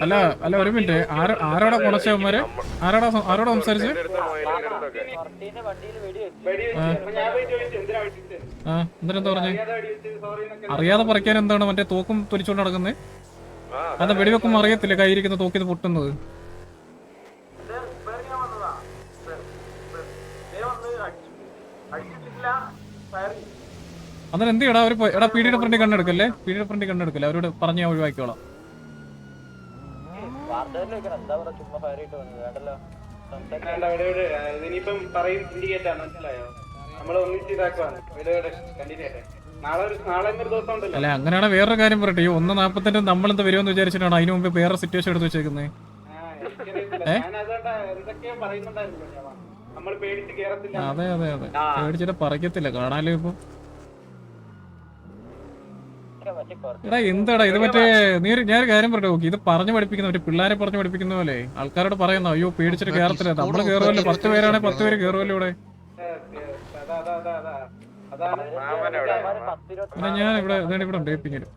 അല്ല അല്ല ഒരു മിനിറ്റ്, ആരോടാ പൊളച്ചവന്മാര്? ആരോടാ സംസാരിച്ച്? എന്തിനെന്താ പറഞ്ഞേ? അറിയാതെ പറിക്കാൻ എന്താണ് മറ്റേ തോക്കും തുരിച്ചോണ്ട് നടക്കുന്നത്? അത് വെടിവെക്കുമ്പോ അറിയത്തില്ല കയ്യിരിക്കുന്ന തോക്കിന്ന് പൊട്ടുന്നത്. അന്നേരം എന്ത് ചെയ്യടാ? എടാ പീഡിയുടെ ഫ്രണ്ടിൽ കണ്ണെടുക്കല്ലേ, പീഡിയുടെ ഫ്രണ്ടിൽ കണ്ണെടുക്കല്ലേ, അവരോട് പറഞ്ഞ് ഞാൻ ഒഴിവാക്കിക്കോളാം. അല്ല അങ്ങനെയാണ്. വേറൊരു കാര്യം പറയട്ടെ, ഈ 1:45 നമ്മളെന്ത് വരുമെന്ന് വിചാരിച്ചിട്ടാണ് അതിന് മുമ്പ് വേറെ സിറ്റുവേഷൻ എടുത്ത് വെച്ചേക്കുന്നത്. അതെ അതെ അതെ, പേടിച്ചിട്ട് പറയത്തില്ല കാണാലോ ഇപ്പൊ. എടാ എന്താടാ ഇത്? മറ്റേ ഞാനൊരു കാര്യം പറയട്ടെ, നോക്കി ഇത് പറഞ്ഞു പഠിപ്പിക്കുന്ന മറ്റേ പിള്ളേരെ പറഞ്ഞു പഠിപ്പിക്കുന്ന പോലെ ആൾക്കാരോട് പറയുന്ന, അയ്യോ പേടിച്ചിട്ട് കേറത്തില്ല, നമ്മള് കേറുമല്ലോ, 10 പേരാണെങ്കിൽ 10 പേര് കേറുമല്ലോ ഇവിടെ. ഞാൻ ഇവിടെ ഇവിടെ ഉണ്ട് പിന്നീട്.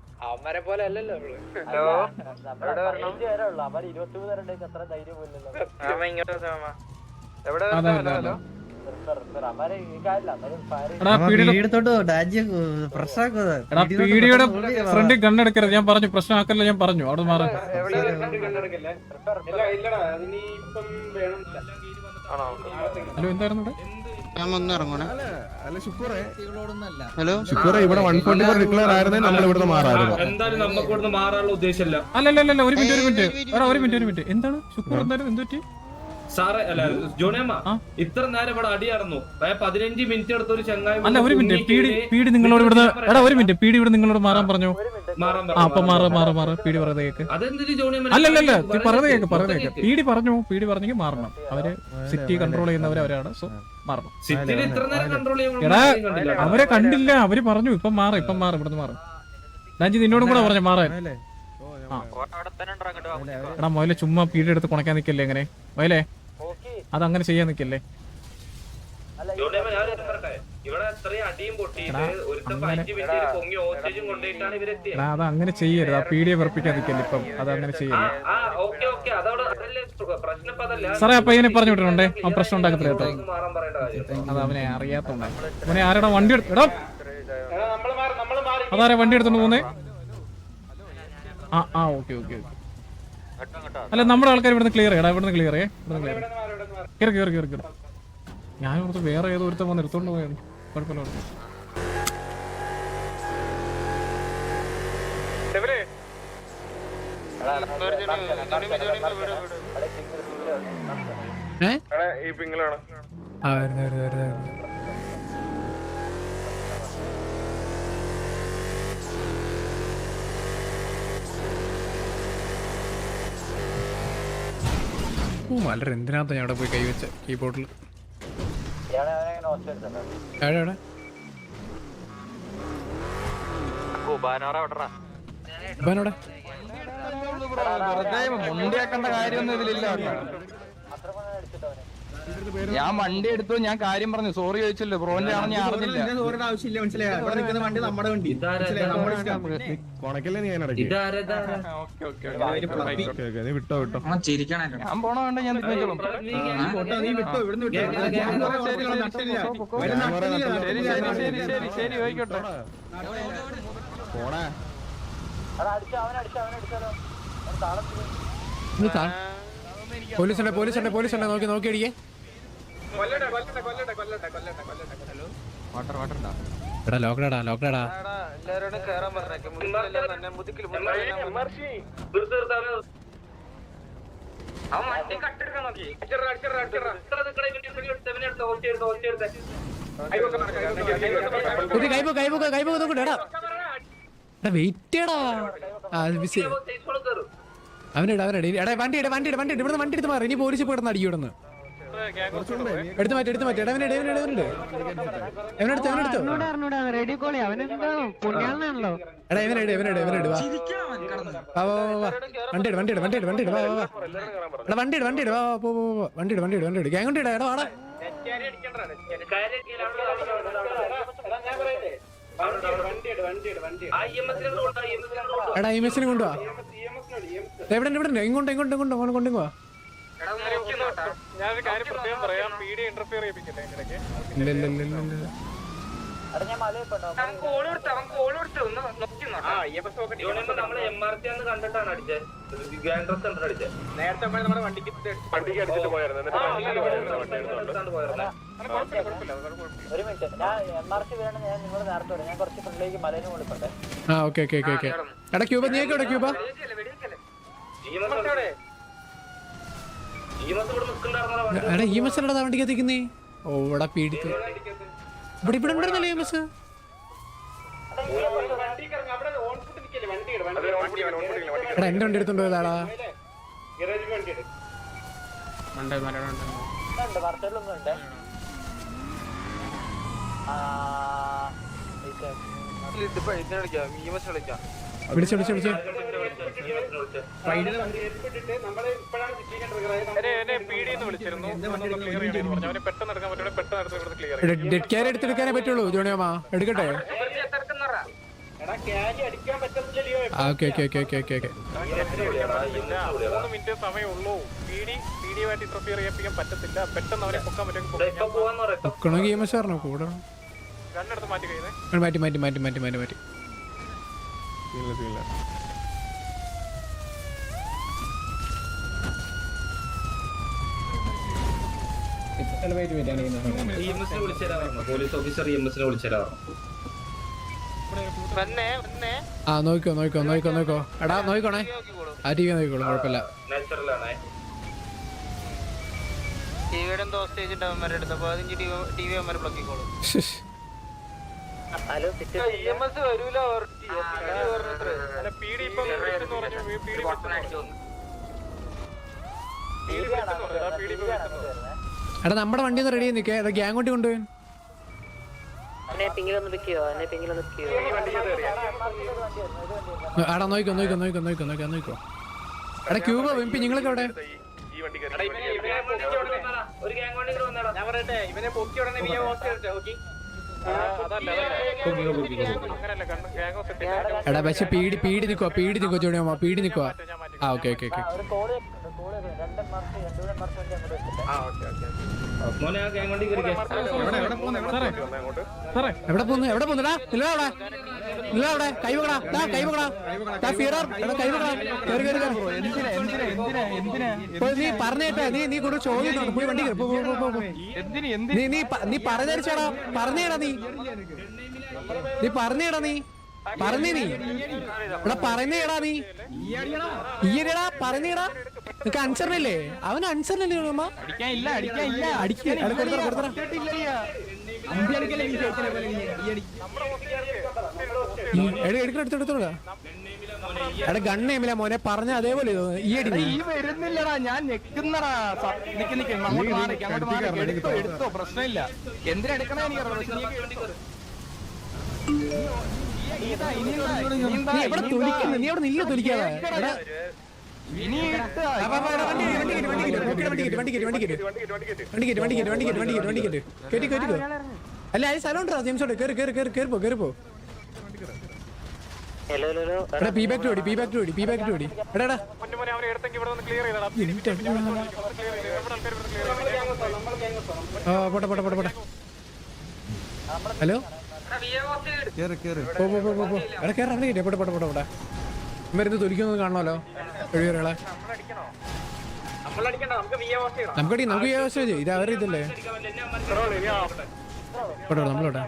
പീഡിയുടെ ഫ്രണ്ടിൽ ഗണ്ണെടുക്കരുത് ഞാൻ പറഞ്ഞു, പ്രശ്നമാക്കല്ല ഞാൻ പറഞ്ഞു. അവിടെ മാറി. ഹലോ എന്തായിരുന്നു? ഹലോ ശുക്കൂറെ, ഇവിടെ 144 ഡിക്ലെയർ ആയിരുന്നേ നമ്മൾ ഇവിടുന്ന് മാറായിരുന്നു. എന്തായാലും നമുക്ക് ഇവിടുന്ന് മാറാനുള്ള ഉദ്ദേശമില്ല. അല്ലല്ല ഒരു മിനിറ്റ് എന്താണ് ശുക്കൂർ എന്തായാലും എന്ത് പറ്റി സാറേ? അല്ല ജോണിയമ്മ, ഇത്ര നേരം ഇവിടെ അടിയായിരുന്നു. 15 മിനിറ്റ് എടുത്ത ഒരു ചങ്ങായി. അല്ല ഒരു മിനിറ്റ്, പീഡി നിങ്ങളോട് ഇവിടുന്ന് ഒരു മിനിറ്റ്, പീഡി ഇവിടെ നിങ്ങളോട് മാറാൻ പറഞ്ഞു. അപ്പൊ മാറ് പീഡി പറയുന്നത് കേക്ക്. അല്ലല്ല പറയുന്നത് കേക്ക്. പീഡി പറഞ്ഞെങ്കിൽ മാറണം. അവര് സിറ്റി കൺട്രോൾ ചെയ്യുന്നവര് അവരാണ്. സോ മാറണം. എടാ അവരെ കണ്ടില്ല, അവര് പറഞ്ഞു ഇപ്പം മാറും ഇവിടുന്ന് മാറും. രാജി നിന്നോടും കൂടെ പറഞ്ഞു മാറാൻ. എടാ മൊയിലെ ചുമ്മാ പീഡി എടുത്ത് കുണക്കാൻ നിക്കല്ലേ എങ്ങനെ മൊയിലേ? അതങ്ങനെ ചെയ്യാൻ നിക്കല്ലേ. അതങ്ങനെ ചെയ്യരുത്, ആ പീഡിയെ വെറുപ്പിക്കാൻ നിക്കല്ലേ ഇപ്പം. അതങ്ങനെ ചെയ്യരുത് സാറേ. അപ്പൊ ഇതിനെ പറഞ്ഞു വിട്ടിട്ടുണ്ടേ, ആ പ്രശ്നം ഉണ്ടാക്കത്തില്ല കേട്ടോ. അത് അവനെ അറിയാത്തോണ്ടേ. അവനെ ആരാടാ വണ്ടി എടുത്തോ? അതാരാ വണ്ടി എടുത്തോണ്ട് പോകുന്നേ? ഓക്കെ. അല്ല നമ്മുടെ ആൾക്കാർ ഇവിടുന്ന് ക്ലിയർ ചെയ്യടാ, ഇവിടുന്ന് ക്ലിയർ കേറി. ഞാൻ ഓർത്ത് വേറെ ഏതോ ഒരുത്തം വന്ന് എടുത്തോണ്ട് പോയത്. കുഴപ്പമില്ല. വളരെ എന്തിനകത്ത് ഞാൻ അവിടെ പോയി കൈവച്ച കീബോർഡിൽ. മുണ്ടിയാക്കേണ്ട കാര്യമൊന്നും ഇതിലില്ല. ഞാൻ വണ്ടി എടുത്തു, ഞാൻ കാര്യം പറഞ്ഞു, സോറി ചോദിച്ചല്ലോ. ബ്രോന്റെ ആണെന്ന് ഞാൻ അറിഞ്ഞില്ല. ഞാൻ പോണ വേണ്ട, ഞാൻ ശരി ചോദിക്കട്ടെ. പോലീസുണ്ട് നോക്കി അടിക്കേ. എടാ ലോക്കടാ വെയിറ്റേടാ. അവനെടാ വണ്ടി ഇവിടുന്ന് വണ്ടി എടുത്ത് മാറി. ഇനി പോലീസ് പോയി അടിക്കും ഇവിടുന്ന്. എടുത്ത് മാറ്റി എടാ ഇമെസിനെ കൊണ്ടുവാ. എവിടെ ഇവിടെ ഇങ്ങോട്ട് കൊണ്ടുപോവാ. ഞാനൊരു കാര്യം പ്രത്യേകം പറയാം, പീഡി ഇന്റർഫിയർ ചെയ്യിപ്പിക്കില്ല ഇടയ്ക്ക്. ഇല്ല നമ്മള് MRT ആന്ന് കണ്ടിട്ടാണ് അടിച്ചത്. ഗ്രാൻഡ് ഡ്രസ് കണ്ടിട്ട് അടിച്ചത്. നേരത്തെ നമ്മുടെ വണ്ടിക്ക് അടിച്ചിട്ട് പോയായിരുന്നു. ഒരു മിനിറ്റ്, ഞാൻ MRT വേണം. ഞാൻ നിങ്ങളോട് നേരത്തെ പറയാം. ഞാൻ കുറച്ച് ഫ്രണ്ടിലേക്ക് മലയിന് കൊടുക്കട്ടെ. ഓക്കെ. എടാ ക്യൂബ നീ എവിടെ ക്യൂബ? എടാ ഈ മസ് എടാ വണ്ടിക്ക് എത്തിക്കുന്നേ. ഓ ഇവിടെ പീഡിത്ത് ഇവിടെ ഉണ്ടായിരുന്നല്ലേ ഈ മസ്. എടാ എന്റെ വണ്ടി എടുത്തോണ്ട് പോയതാടാ. വാർത്തകളിലൊന്നും ഉണ്ട്. വിളിച്ചു ഡെഡ് ക്യാരി എടുത്തെടുക്കാനേ പറ്റുള്ളൂ ജോണിയമ്മ. എടുക്കട്ടെ. ഓക്കെ 3 മിനിറ്റ് സമയമുള്ളൂ. പീഡിയുമായിട്ട് ഇന്റർഫിയർ ചെയ്യിപ്പിക്കാൻ പറ്റത്തില്ല. പെട്ടെന്ന് അവരെ പൊക്കാൻ പറ്റും. പൊക്കണമെങ്കിൽ ഈ മസ് പറഞ്ഞോ കൂടെ. രണ്ടിടത്ത് മാറ്റി കഴിഞ്ഞേ. മാറ്റി. പോലീസ് ഓഫീസർ EMS-നെ വിളിച്ചേരാ. നോക്കോ. എടാ നോക്കണേ. ആ TV നോക്കിക്കോളൂ, കുഴപ്പമില്ല. എടാ നമ്മുടെ വണ്ടി ഒന്ന് റെഡി നിൽക്കേ. ഗ്യാങ് കൊണ്ട് കൊണ്ടുപോയി. എടാ നോക്കോ. എടാ ക്യൂബ വെമ്പി നിങ്ങളൊക്കെ അവിടെ. എടാ പക്ഷെ പീടി നിക്കോ ജോണിയമ്മ. പീടി നിക്കോ. ഓക്കെ. എവിടെ പോന്നുടാ? ഇല്ല അവിടെ കൈവകടാ. നീ പറഞ്ഞേട്ടാ. നീ കൂടെ ചോദ്യം പോയി വണ്ടി നീ പറഞ്ഞേടാ. നീ പറഞ്ഞേടാ. നീ ഇവിടെ പറഞ്ഞേടാ. നീ ഈയടാ പറഞ്ഞേടാ. നിനക്ക് അനുസരണല്ലേ? അവന് അനുസരണല്ലേ അമ്മ? എടുത്തോടാ. എടാ ഗണ്ണേമില്ല മോനെ പറഞ്ഞ അതേപോലെ ഈ വരുന്നില്ലടാ. ഞാൻ ഞെക്കുന്നടാ. എടുത്തോ പ്രശ്നമില്ല. എന്തിനാ എടുക്കണേ എനിക്ക്. നീ എവിടെ തൊലിക്കുന്നു? നീ അവിടെ നില്ല തൊലിക്കാതെ. കേട്ടിക്കോ. അല്ല അത് സ്ഥലം ഉണ്ടോ ജെയിംസോട്? കേറിപ്പോ. പി ബാക്ക് ടു ഓടി. എടാ പോട്ടെ. ഹലോ മരുന്ന് തൊലിക്കൊന്നും കാണണമല്ലോ. കഴിയുകളെ നമുക്ക് വ്യവസ്ഥ ഇത് അവരുടെ ഇതല്ലേ. നമ്മളോട്ടെ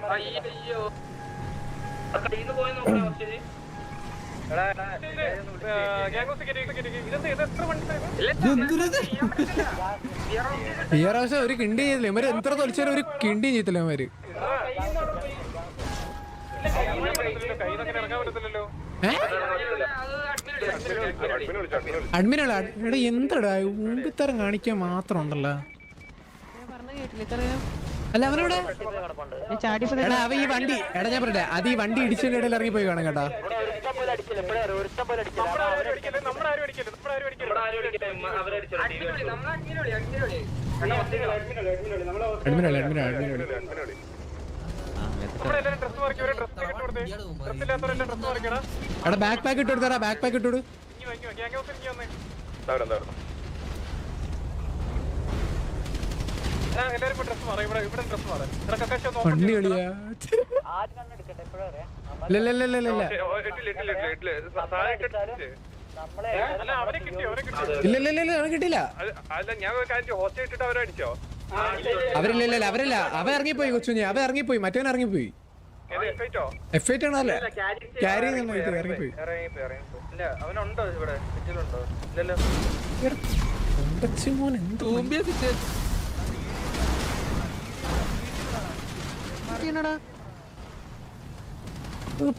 ഒരു കിണ്ടി ചെയ്തില്ല ഇവര്. എത്ര തൊലിച്ചാലും ഒരു കിണ്ടി ചെയ്യത്തില്ല അവര്. അഡ്മിനാ എടാ എന്താടാ ഊമ്പിത്തരം കാണിക്കാൻ മാത്രം ഉണ്ടല്ലോ. അല്ല അവനോടെ എടാ അവ ഈ വണ്ടി എടാ ഞാൻ പറയട്ടെ അത് ഈ വണ്ടി ഇടിച്ചതിന്റെ ഇടയിൽ ഇറങ്ങി പോയി കാണാം കേട്ടാ. ഡ്രസ്സില്ലാത്തവരെല്ലാം ഡ്രസ് മാറിക്കടാ. എടാ ബാക്ക് പാക്ക് ഇട്ട് കൊടുത്തടാ, ബാക്ക് പാക്ക് ഇട്ടോട്. ഇനി വാങ്ങിക്കോ, ഗ്യാങ് ഹൗസിൽ ഇനി വന്നേ. എല്ലാരും ഇപ്പൊ ഡ്രസ് മാറാം, ഇവിടെ ഡ്രസ് മാറാം. ഇവിടെ കക്കാശം ഒന്ന് open പള്ളി ചെയ്യ്. കളിയാ. ആര് കണ്ണെടുക്കട്ടെ എപ്പോഴും അറിയാം ഇല്ല നമ്മളെ നമ്മളെ ഇല്ല അവരെ കിട്ടിയോ അവൻ കിട്ടിയില്ല. അല്ല ഞാൻ ഒരു കാര്യം ഹോസ്റ്റൽ ഇട്ടിട്ട് അവരെ അടിച്ചോ? അവരില്ല അവരല്ല, അവൻ ഇറങ്ങിപ്പോയി കൊച്ചുഞ്ഞി, അവൻ ഇറങ്ങിപ്പോയി, മറ്റവൻ ഇറങ്ങിപ്പോയി. F8 ആണല്ലേ ക്യാരി ഇറങ്ങിപ്പോയി. അവനുണ്ടോ ഇവിടെ? ഇല്ലല്ലോ. മോൻ എന്തോ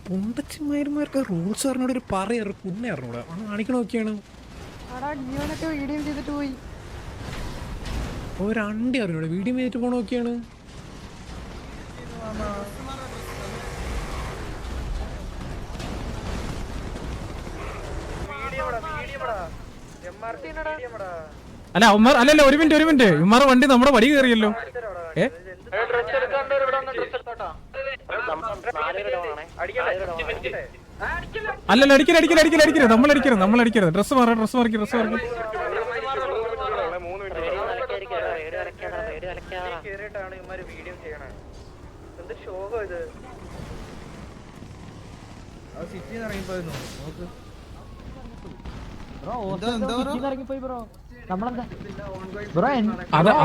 പൊണ്ടച്ചിമാരുമാർക്ക് റൂൾസ് പറഞ്ഞോട് ഒരു പറയാറ് പുന്നെ അറിഞ്ഞൂടാ. കാണിക്കണ നോക്കിയാണ് വീഡിയോ ചെയ്തിട്ട് പോയി. ഒരണ്ടി അറിഞ്ഞൂടെ വീഡിയോ ചെയ്തിട്ട് പോണ നോക്കിയാണ്. അല്ല അവന്മാർ അല്ലല്ല ഒരു മിനിറ്റ് ഇവന്മാർ വണ്ടി നമ്മുടെ വടി കയറിയല്ലോ. അല്ലല്ല അടിക്കരുത് നമ്മളടിക്കരുത്. ഡ്രസ് മാറി.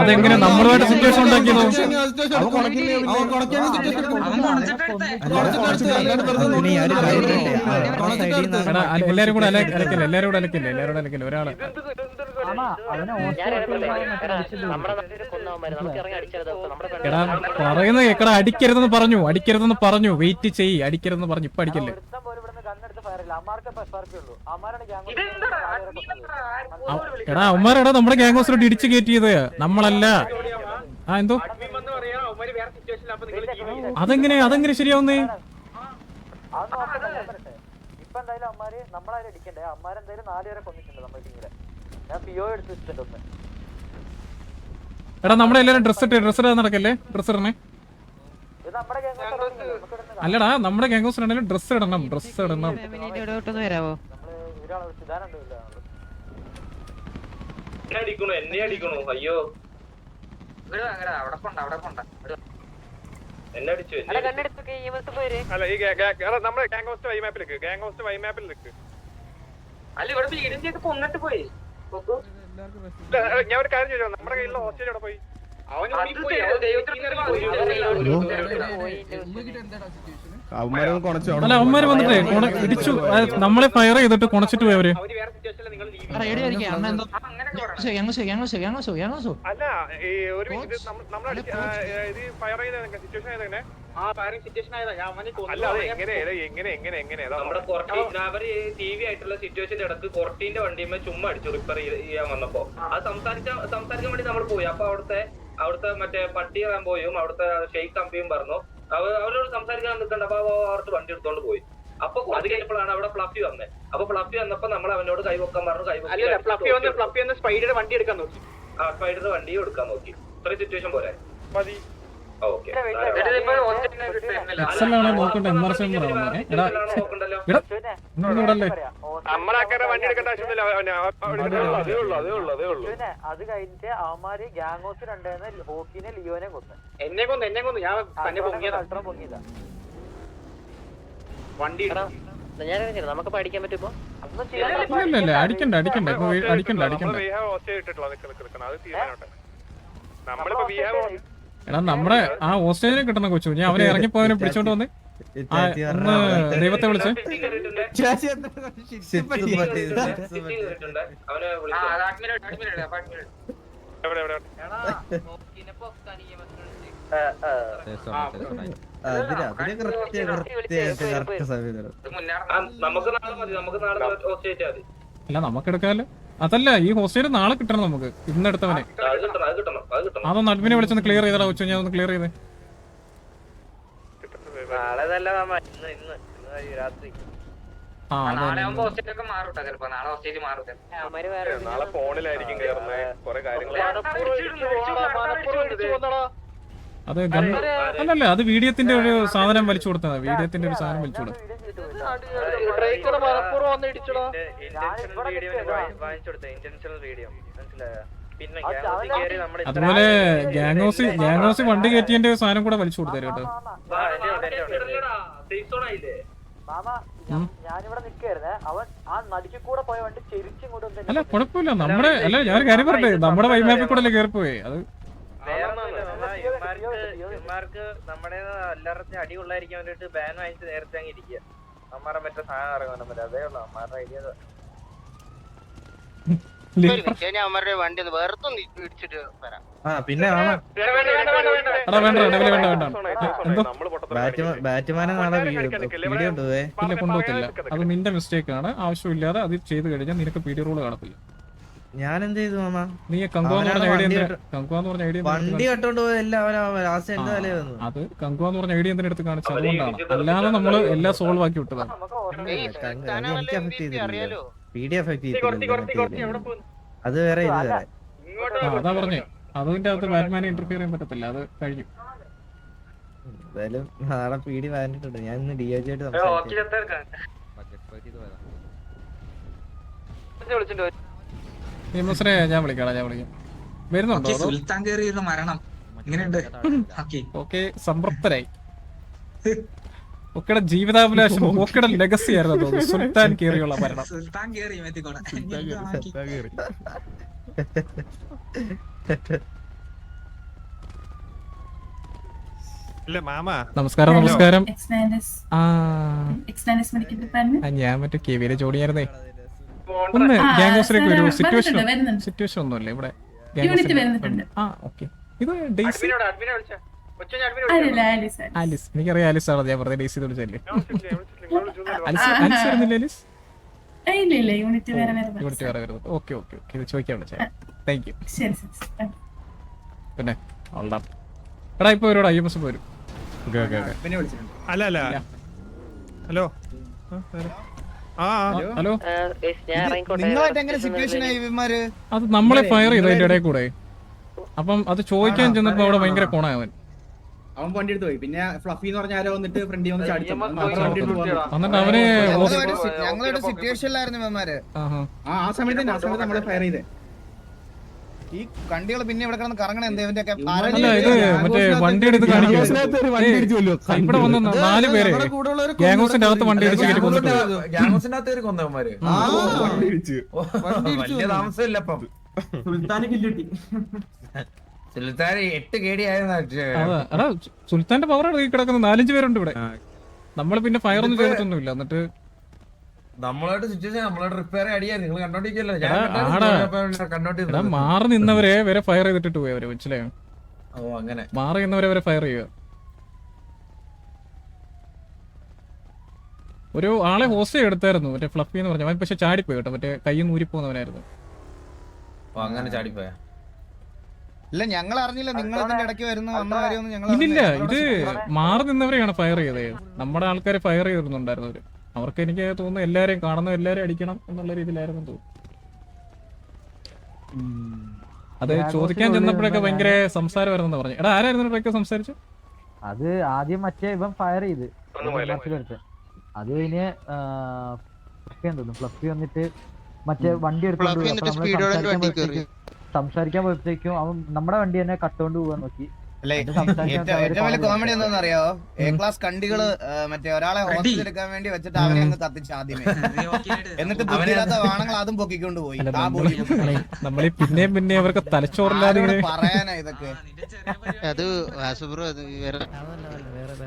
അതെങ്ങനെ നമ്മളുമായിട്ട് സിറ്റുവേഷൻ ഉണ്ടാക്കിയതോ? എല്ലാരും കൂടെ അലക്കില്ല ഒരാള്. എടാ പറയുന്ന കേക്കടാ, അടിക്കരുതെന്ന് പറഞ്ഞു. വെയിറ്റ് ചെയ്യ്, അടിക്കരുതെന്ന് പറഞ്ഞു. ഇപ്പൊ അടിക്കല്ലേ. എടാ അവന്മാരെടാ നമ്മുടെ ഗ്യാങ് ഹൗസിലോട്ട് ഇടിച്ചു കയറ്റിയത്, നമ്മളല്ല. എന്തോ അതെങ്ങനെ ശരിയാവുന്നേ? ഇപ്പൊ എന്തായാലും അമ്മാര് നമ്മളാരും അടിക്കണ്ടേ? അമ്മാരെന്തായാലും 4 പേരെ കൊന്നിട്ടുണ്ട് നമ്മുടെ ടീമിലെ. ഞാൻ പിഒ എടുത്ത് വെച്ചിട്ടുണ്ട് ഒന്ന്. എടാ നമ്മുടെ എല്ലാരും ഡ്രസ് ഇടാൻ നടക്കല്ലേ. ഡ്രസ് ഇടണേ. ഇത് നമ്മുടെ അല്ലടാ നമ്മുടെ ഗ്യാങ് ഹൗസിലാണെങ്കിലും ഡ്രസ് ഇടണം. വരാവോ? ഒരാളെ സിദ്ധാനുണ്ടല്ലോ. എന്നെ അടിക്കണോ? അയ്യോ എന്നെ അടിച്ചു. അല്ല ഈ നമ്മുടെ ഗ്യാങ് ഹൗസ് വൈ മാപ്പിൽ നിൽക്ക്. ഞാൻ ഒരു കാര്യം ചോദിച്ചോ, നമ്മുടെ കയ്യിലുള്ള ഹോസ്റ്റേജ് അവിടെ പോയി. അല്ല അവന്മാര് വന്നിട്ടേ ഇടിച്ചു, നമ്മളെ ഫയർ ചെയ്തിട്ട് കുണച്ചിട്ട് പോയി അവര്. അല്ല അവര് TV ആയിട്ടുള്ള സിറ്റുവേഷന്റെ ഇടക്ക് കൊറട്ടീന്റെ വണ്ടിയുമ്പോ ചുമ്മാ അടിച്ചു റിപ്പയർ ചെയ്യാൻ വന്നപ്പോ അത് സംസാരിക്കാൻ വേണ്ടി നമ്മൾ പോയി. അപ്പൊ അവിടുത്തെ മറ്റേ പട്ടി റാമ്പോയും അവിടുത്തെ ഷെയ്ഖ് തമ്പിയും പറഞ്ഞു അവരോട് സംസാരിക്കാൻ നിൽക്കണ്ട. അപ്പൊ അവർക്ക് വണ്ടി എടുത്തോണ്ട് പോയി. അപ്പൊ അത് കഴിഞ്ഞപ്പോഴാണ് അവിടെ ഫ്ലഫി വന്നത്. അപ്പൊ ഫ്ലഫി വന്നപ്പോ നമ്മൾ അവനോട് കൈവക്കാൻ പറഞ്ഞു. ഫ്ലഫി സ്പൈഡറുടെ വണ്ടി എടുക്കാൻ നോക്കി. സ്പൈഡറുടെ വണ്ടിയും എടുക്കാൻ നോക്കി. ഇത്രയും സിറ്റുവേഷൻ പോരെ? ഓക്കെ നമ്മളാക്കാരെ വണ്ടി എടുക്കേണ്ട ആവശ്യമില്ല. അത് കഴിഞ്ഞിട്ട് അവന്മാര് ഗ്യാങ് ഹൗസ് രണ്ടേന്ന് ഹോക്കിനെ ലിയോനെ കൊന്നു. എന്നെ കൊന്നു. ഞാൻ തന്നെ അൾട്രാ പൊങ്ങിയതാ. വണ്ടി നമുക്ക് പഠിക്കാൻ പറ്റുമ്പോ അടിക്കണ്ട. എടാ നമ്മുടെ ആ ഹോസ്റ്റേജിനെ കിട്ടണ കൊച്ചു, ഞാൻ അവനെ ഇറങ്ങിപ്പോയവനെ പിടിച്ചോണ്ട് വന്ന് ഒന്ന് ദൈവത്തെ വിളിച്ച്. അല്ല നമുക്ക് എടുക്കാല്ലോ. അതല്ല ഈ ഹോസ്റ്റേജ് നാളെ കിട്ടണം നമുക്ക്. ഇന്നെടുത്തവനെ അതൊന്ന് അഡ്മിനെ വിളിച്ചൊന്ന് ക്ലിയർ ചെയ്തടാ കൊച്ചു. ഞാൻ ഒന്ന് ക്ലിയർ ചെയ്തേ. നാളെ ഫോണിലായിരിക്കും കേറുന്നത്. കൊറേ കാര്യങ്ങൾ അത് അല്ലല്ല, അത് വീഡിയോത്തിന്റെ ഒരു സാധനം വലിച്ചു കൊടുത്തതാ. വീഡിയോത്തിന്റെ ഒരു സാധനം വലിച്ചു കൊടുത്തു. അതുപോലെ ഗ്യാങ്ങോസ് വണ്ടി കയറ്റിയതിന്റെ സാധനം കൂടെ വലിച്ചു കൊടുത്തരും കേട്ടോ. ഞാനിവിടെ നിക്കായിരുന്നേ, അവൻ ആ നടുക്കി കൂടെ പോയ വണ്ടി ചെരിച്ചും കൂടെ അല്ല കുഴപ്പമില്ല. നമ്മുടെ അല്ല ഞാൻ കാര്യം പറയട്ടെ, നമ്മുടെ വൈമാപ്പിൽ കൂടെ അല്ലേ കയറിപ്പോയി. അത് ഇവന്മാർക്ക് നമ്മുടെ എല്ലാവരുടെ അടി കൊള്ളായിരിക്കാൻ വേണ്ടിട്ട് ബാൻ വാങ്ങിച്ച് നേരത്തെ അങ്ങ് ഇരിക്കുക. അമ്മാരെ മറ്റേ സാധനം ഇറങ്ങാൻ പറ്റില്ല. അതേ ഉള്ളു അമ്മാരുടെ ഐഡിയ. അവന്മാരുടെ വണ്ടി ഒന്ന് വെറുതെ ഇടിച്ചിട്ട് വരാം. പിന്നെ ബാറ്റ്മാനെ നാളെ വീഡിയോ ഉണ്ടേ. ഇല്ല കൊണ്ടുപോകത്തില്ല. അത് നിന്റെ മിസ്റ്റേക്ക് ആണ്. ആവശ്യമില്ലാതെ അത് ചെയ്ത് കഴിഞ്ഞാൽ നിനക്ക് പീഡി റൂള് കാണത്തില്ല. ഞാൻ എന്ത് ചെയ്തു മാമ? നീ കങ്കുവാന്ന് പറഞ്ഞ ഐഡിയ വണ്ടി കട്ടോണ്ട് പോയല്ല ലാസ്റ്റ് എന്റെ തലേ വന്നു. അത് കങ്കുവാന്ന് പറഞ്ഞ ഐഡിയ എന്തിനാ എടുത്ത് കാണിച്ചത്? അതുകൊണ്ടാണ്. അല്ലാതെ നമ്മള് എല്ലാം സോൾവ് ആക്കി വിട്ടതാണ്. എനിക്ക് അഫക്ട് ചെയ്തില്ല. പീഡി അഫക്ട് ചെയ്തില്ല. അത് വേറെ ഇത് വേറെ. അതാ പറഞ്ഞേ, അതിന്റെ അകത്ത് ബാറ്റ്മാനെ ഇന്റർഫിയർ ചെയ്യാൻ പറ്റത്തില്ല. അത് കഴിഞ്ഞു. എന്തായാലും നാളെ പീഡി വാങ്ങിട്ടുണ്ട്. ഞാൻ ഇന്ന് DOJ ആയിട്ട് സംസാരിച്ചു. ഞാൻ വിളിക്കാം. വരുന്നുണ്ടോ? സുൽത്താൻ കേറിയുള്ള മരണം എങ്ങനെയുണ്ട്? ഓക്കെ, സംതൃപ്തരായി. ഒക്കെയുടെ ജീവിതാഭിലാഷം, ഒക്കെയുടെ ലെഗസി ആയിരുന്നു തോന്നുന്നു സുൽത്താൻ കേറിയുള്ള മരണം. സുൽത്താൻ കേറി മെത്തിക്കോടെ. നമസ്കാരം. ഞാൻ മറ്റേ കെവിയിലെ ജോഡിയായിരുന്നേ. ഒന്ന് ഗ്യാങ്സിലേക്ക് ഒരു സിറ്റുവേഷൻ ഒന്നുമില്ല ഇവിടെ. ഇത് ഡെയ്സി ആലിസ്. എനിക്കറിയാം ആലിസ് ആണ്. ഞാൻ പറഞ്ഞ ഡെയ്സി വിളിച്ചല്ലേ. ആലിസ് വരുന്നില്ല? ആലിസ് യൂണിറ്റ് വേറെ വരുന്നത്. Okay okay okay. ഇത് ചോദിക്കാൻ വിളിച്ചാ. Thank you. പിന്നെ എടാ ഇപ്പൊ വരും. IMS വരും. അല്ല ഹലോ ഹലോ. അത് നമ്മളെ ഫയർ ചെയ്തു അതിന്റെ ഇടയിൽ കൂടെ. അപ്പം അത് ചോദിക്കാൻ ചെന്നപ്പോ അവിടെ ഭയങ്കര കോണായവൻ. അവൻ വണ്ടി എടുത്ത് പോയി. പിന്നെ ഫ്ലഫി എന്ന് പറഞ്ഞ ആരോ വന്നിട്ട് ഫ്രണ്ടി വന്ന് ചാടിച്ചു. എന്നിട്ട് അവന് ഞങ്ങളുടെ സിറ്റുവേഷനിലായിരുന്നു ഇവന്മാര്. ആ സമയത്ത് നമ്മളെ ഫയർ ചെയ്തേ. ഈ കണ്ടികൾ പിന്നെ ഇവിടെ കിടന്ന് കറങ്ങണ എന്താ? അല്ല ഇത് മറ്റേ വണ്ടി എടുത്ത് കാണിക്കും. ഇവിടെ വന്ന 4 പേര് ഗ്യാങ്സിന്റെ അകത്ത് വണ്ടി അടിച്ച് കയറ്റി കൊന്നിട്ട് സുൽത്താന്റെ പവർ കിടക്കുന്ന 4-5 പേരുണ്ട് ഇവിടെ. നമ്മള് പിന്നെ ഫയർ ഒന്നും ചെയ്തിട്ടൊന്നുമില്ല. എന്നിട്ട് നമ്മളായിട്ട് സിറ്റുവേഷൻ നമ്മളായിട്ട് റിപ്പയർ അടിയായിരുന്നു. നിങ്ങൾ കണ്ടോണ്ടിരിക്കല്ലോ. മാറി നിന്നവരെ വരെ ഫയർ ചെയ്തിട്ട് പോയി അവര്. മനസ്സിലായോ? അങ്ങനെ മാറി നിന്നവരെ വരെ ഫയർ ചെയ്യുക. ഒരു ആളെ ഹോസ്റ്റ് എടുത്തായിരുന്നു മറ്റേ ഫ്ലഫി എന്ന് പറഞ്ഞു. അവൻ പക്ഷെ ചാടിപ്പോയി കേട്ടോ. മറ്റേ കൈ നൂരിപ്പോന്നവനായിരുന്നു. അങ്ങനെ ചാടിപ്പോയ ഇല്ല, ഞങ്ങൾ അറിഞ്ഞില്ല നിങ്ങൾ ഇടയ്ക്ക് ഇല്ലില്ല. ഇത് മാറി നിന്നവരെയാണ് ഫയർ ചെയ്തത്. നമ്മുടെ ആൾക്കാരെ ഫയർ ചെയ്തിരുന്നുണ്ടായിരുന്നവര്. അവർക്ക് എനിക്ക് തോന്നുന്നു എല്ലാരെയും കാണുന്ന എല്ലാരെയും അടിക്കണം എന്നുള്ള രീതിയിലായിരുന്നു തോന്നുന്നു. അത് ചോദിക്കാൻ ചെന്നപ്പോഴൊക്കെ ഭയങ്കര സംസാരമായിരുന്നു പറഞ്ഞു. എടാ ആരായിരുന്നു സംസാരിച്ചു? അത് ആദ്യം മറ്റേ ഇവൻ ഫയർ ചെയ്ത് അത് കഴിഞ്ഞ് ഫ്ലഫി വന്നിട്ട് മറ്റേ വണ്ടി എടുത്ത് സംസാരിക്കാൻ പോയപ്പോഴേക്കും അവൻ നമ്മുടെ വണ്ടി തന്നെ കട്ടുകൊണ്ട് പോകാൻ നോക്കി. ഏറ്റവും വലിയ കോമഡി എന്താണെന്ന് അറിയാവോ? A ക്ലാസ് കണ്ടികള് മറ്റേ ഒരാളെ ഹോസ്റ്റലിൽ എടുക്കാൻ വേണ്ടി വെച്ചിട്ട് അവനെ അങ്ങ് കത്തിച്ച് ആദ്യമേ. എന്നിട്ട് ബുദ്ധിയില്ലാത്ത വാണങ്ങൾ അതും പൊക്കിക്കൊണ്ട് പോയി. നമ്മളീ പിന്നെ അവർക്ക് തലച്ചോറില്ലാതെ പറയാനാ ഇതൊക്കെ. അത്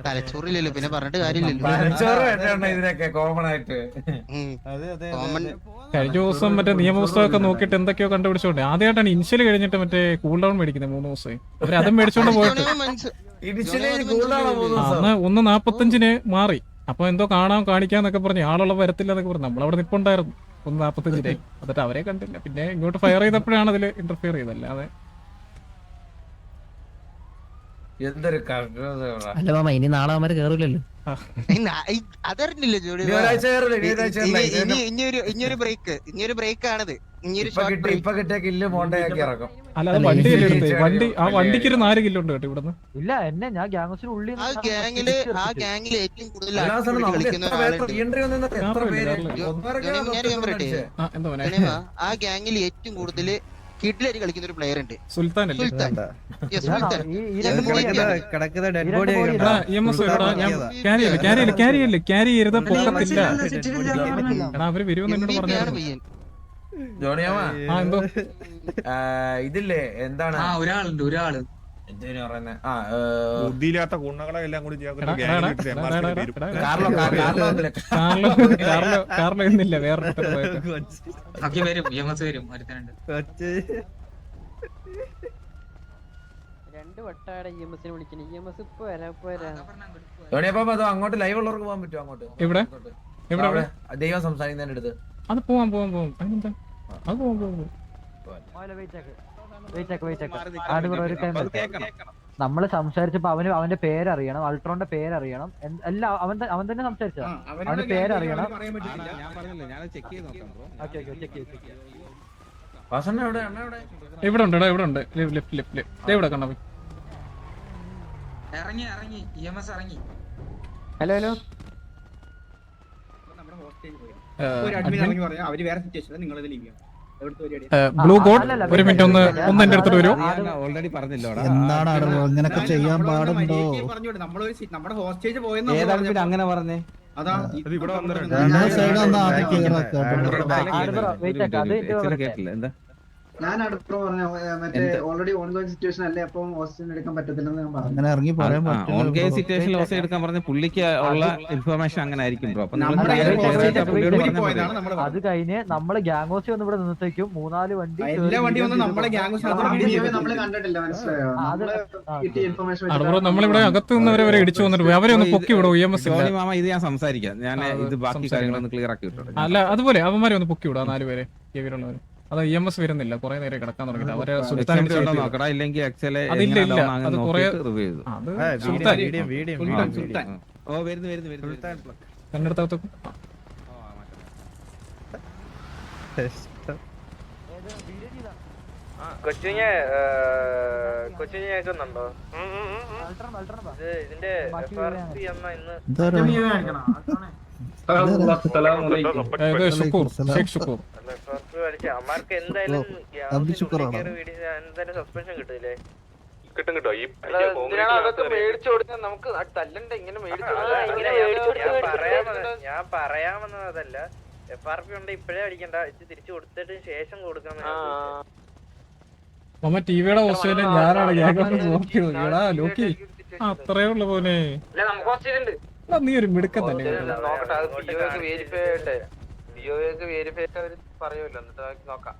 തലച്ചോറില്ലല്ലോ, പിന്നെ പറഞ്ഞിട്ട് കാര്യമില്ലല്ലോ. ഇതിനൊക്കെ കോമൺ ആയിട്ട് കഴിഞ്ഞ ദിവസം മറ്റേ നിയമപുസ്തകമൊക്കെ നോക്കിയിട്ട് എന്തൊക്കെയോ കണ്ടുപിടിച്ചോണ്ട് ആദ്യമായിട്ടാണ് ഇനിഷ്യൽ കഴിഞ്ഞിട്ട് മറ്റേ കൂൾ ഡൗൺ മേടിക്കുന്നത് 3 ദിവസം. അവര് അതും മേടിച്ചോണ്ട് പോയിട്ട് അന്ന് 1:45 മാറി. അപ്പൊ എന്തോ കാണിക്കാന്നൊക്കെ പറഞ്ഞു. ആളുള്ള വരത്തില്ല എന്നൊക്കെ പറഞ്ഞു. നമ്മളവിടെ നിപ്പുണ്ടായിരുന്നു 1:45. എന്നിട്ട് അവരെ കണ്ടില്ല. പിന്നെ ഇങ്ങോട്ട് ഫയർ ചെയ്തപ്പോഴാണ് അതിൽ ഇന്റർഫിയർ ചെയ്തത്. അല്ലാതെ എന്തൊരു അല്ല മാമ ഇനി നാളെ അവന്മാര് കേറില്ലല്ലോ. അതറിഞ്ഞില്ല ജോഡി. ഇനിയൊരു ബ്രേക്ക് ആണിത്. ഇപ്പൊ കിട്ടിയ കില്ല് മോണ്ടയാക്കി ഇറക്കും. അല്ല അത് വണ്ടി ആ വണ്ടിക്ക് ഒരു 4 കിലോ ഉണ്ട് കേട്ടോ ഇവിടുന്ന്. ഇല്ല എന്നെ ഞാൻ ഗ്യാങ്സിന് ഉള്ളിൽ ആ ഗാംഗില് ഏറ്റവും കൂടുതൽ കളിക്കുന്ന ആ ഗാംഗിൽ ഏറ്റവും കൂടുതൽ കിഡിലായിട്ട് കളിക്കുന്ന ഒരു പ്ലെയർ ഉണ്ട്, സുൽത്താൻ അല്ലേ? ക്യാരി ചെയ്യരുത് പൊക്കത്തില്ല. എടാ അവര് വരുമെന്ന് എന്നോട് പറഞ്ഞു. എന്തോ ഇതില്ലേ എന്താണ് ഒരാള് ബുദ്ധിയില്ലാത്ത ഗുണങ്ങളെ എല്ലാം കൂടി കാർലോ എന്നില്ല വേറെ വരും വരും അങ്ങോട്ട് ലൈവ് ഉള്ളവർക്ക് പോകാൻ പറ്റുമോ? അങ്ങോട്ട് ഇവിടെ ദൈവം സംസാരിക്കുന്നതിന്റെ അടുത്ത് അത് പോവാം അതിനെന്താ അത് പോവാം. നമ്മള് സംസാരിച്ചപ്പോ അവന്റെ പേരറിയണം, അൾട്രോന്റെ പേരറിയണം, എല്ലാം അവൻ തന്നെ സംസാരിച്ച അവന്റെ പേരറിയണം. ഇവിടെ ഉണ്ട് ഇവിടെ ഉണ്ട് ഇവിടെ കണ്ടോ. ഇറങ്ങി ഇറങ്ങി. ഹലോ ഹലോ ബ്ലൂ കോഡ് ഒരു മിനിറ്റ് ഒന്ന് എന്റെ അടുത്തോട്ട് വരൂ. ഓൾറെഡി പറഞ്ഞല്ലോ എന്താണ് ഇങ്ങനൊക്കെ ചെയ്യാൻ പാടുണ്ടോ? അങ്ങനെ പറഞ്ഞേ കേട്ടില്ല എന്താ ഞാൻ അടുത്ത പറഞ്ഞ മറ്റേ ഓൾറെഡി ഓൺഗോയിങ് സിറ്റുവേഷൻ അല്ലേ, അപ്പം ഹോസ്റ്റലിൽ എടുക്കാൻ പറ്റത്തില്ലെന്ന് ഞാൻ പറഞ്ഞു. അങ്ങനെ ഇറങ്ങി പറയാൻ ഓൺഗോയിങ് സിറ്റുവേഷനിൽ ഹോസ്റ്റൽ എടുക്കാൻ പറഞ്ഞ പുള്ളിക്ക് ഉള്ള ഇൻഫർമേഷൻ അങ്ങനെ ആയിരിക്കും ബ്രോ. അത് കഴിഞ്ഞ് നമ്മള് ഗ്യാങ്ങോസി വന്ന് ഇവിടെ നിന്നത്തേക്കും 3-4 വണ്ടി നമ്മളിവിടെ അകത്ത് നിന്നവരെ ഇടിച്ചു വന്നിട്ട് അവരെ ഒന്ന് പൊക്കി വിടും. മാമ ഇത് ഞാൻ സംസാരിക്കാം, ഞാൻ ഇത് ബാക്കി കാര്യങ്ങളൊന്ന് ക്ലിയർ ആക്കി വിട്ടു. അല്ല അതുപോലെ അവന്മാരെ ഒന്ന് പൊക്കി വിടുക 4 പേരെ ഇവരുള്ളവര്. അത് EMS വരുന്നില്ല, കുറെ നേരം കിടക്കാൻ തുടങ്ങി. അവരെ നോക്കടാ ഇല്ലെങ്കിൽ അതില്ല അത് കുറെ കണ്ണെടുത്ത കൊച്ചിനെ കേൾക്കുന്നുണ്ടോ? ഇതിന്റെ അമ്മമാർക്ക് എന്തായാലും സസ്പെൻഷൻ കിട്ടില്ലേ? കിട്ടും കിട്ടോ? മേടിച്ചു കൊടുക്കാൻ നമുക്ക് തല്ലണ്ട. ഇങ്ങനെ ഞാൻ പറയാമെന്നതല്ല, FRP ഉണ്ട് ഇപ്പഴേ അടിക്കണ്ട, തിരിച്ചു കൊടുത്തിട്ട് ശേഷം കൊടുക്കാൻ. ടിവിയുടെ ഹോസ്റ്റലിൽ ഞാനാണ് ലോക്കി അത്രേ ഉള്ള പോലെ. നീ ഒരു മിടുക്കം തന്നെ. നോക്കട്ടെ, അത് വെരിഫൈ ആയിട്ട് പറയുമല്ലോ, എന്നിട്ട് നോക്കാം.